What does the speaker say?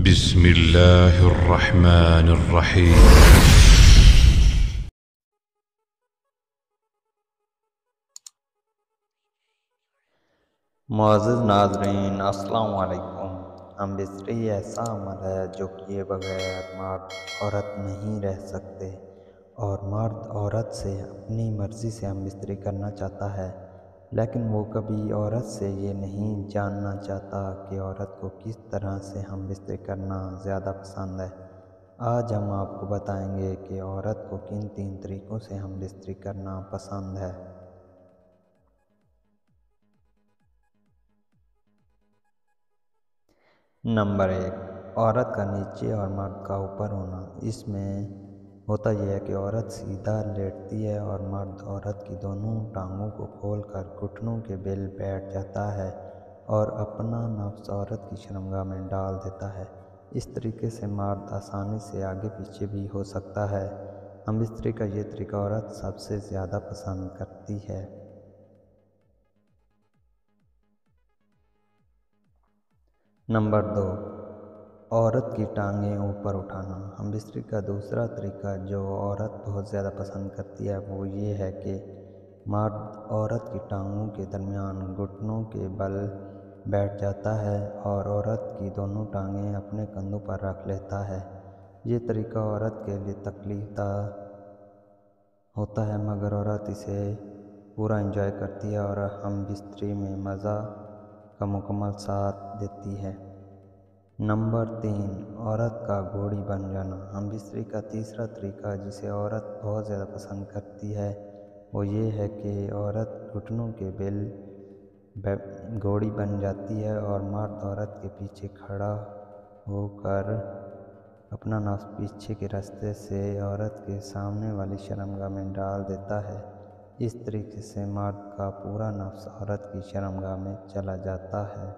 بسم اللہ الرحمن الرحیم۔ معزز ناظرین السلام علیکم۔ ہم بستری ایسا عمل ہے جو کیے بغیر مرد عورت نہیں رہ سکتے، اور مرد عورت سے اپنی مرضی سے ہم بستری کرنا چاہتا ہے، لیکن وہ کبھی عورت سے یہ نہیں جاننا چاہتا کہ عورت کو کس طرح سے ہم بستری کرنا زیادہ پسند ہے۔ آج ہم آپ کو بتائیں گے کہ عورت کو کن 3 طریقوں سے ہم بستری کرنا پسند ہے۔ نمبر 1، عورت کا نیچے اور مرد کا اوپر ہونا۔ اس میں ہوتا یہ ہے کہ عورت سیدھا لیٹتی ہے اور مرد عورت کی دونوں ٹانگوں کو کھول کر گھٹنوں کے بل بیٹھ جاتا ہے اور اپنا نفس عورت کی شرمگاہ میں ڈال دیتا ہے۔ اس طریقے سے مرد آسانی سے آگے پیچھے بھی ہو سکتا ہے۔ ہم بستری کا یہ طریقہ عورت سب سے زیادہ پسند کرتی ہے۔ نمبر 2، عورت کی ٹانگیں اوپر اٹھانا۔ ہم بستری کا دوسرا طریقہ جو عورت بہت زیادہ پسند کرتی ہے وہ یہ ہے کہ مرد عورت کی ٹانگوں کے درمیان گھٹنوں کے بل بیٹھ جاتا ہے اور عورت کی دونوں ٹانگیں اپنے کندھوں پر رکھ لیتا ہے۔ یہ طریقہ عورت کے لیے تکلیف دہ ہوتا ہے، مگر عورت اسے پورا انجوائے کرتی ہے اور ہم بستری میں مزہ کا مکمل ساتھ دیتی ہے۔ نمبر 3، عورت کا گھوڑی بن جانا۔ ہم بستری کا تیسرا طریقہ جسے عورت بہت زیادہ پسند کرتی ہے وہ یہ ہے کہ عورت گھٹنوں کے بل گھوڑی بن جاتی ہے اور مرد عورت کے پیچھے کھڑا ہو کر اپنا نفس پیچھے کے راستے سے عورت کے سامنے والی شرمگاہ میں ڈال دیتا ہے۔ اس طریقے سے مرد کا پورا نفس عورت کی شرمگاہ میں چلا جاتا ہے۔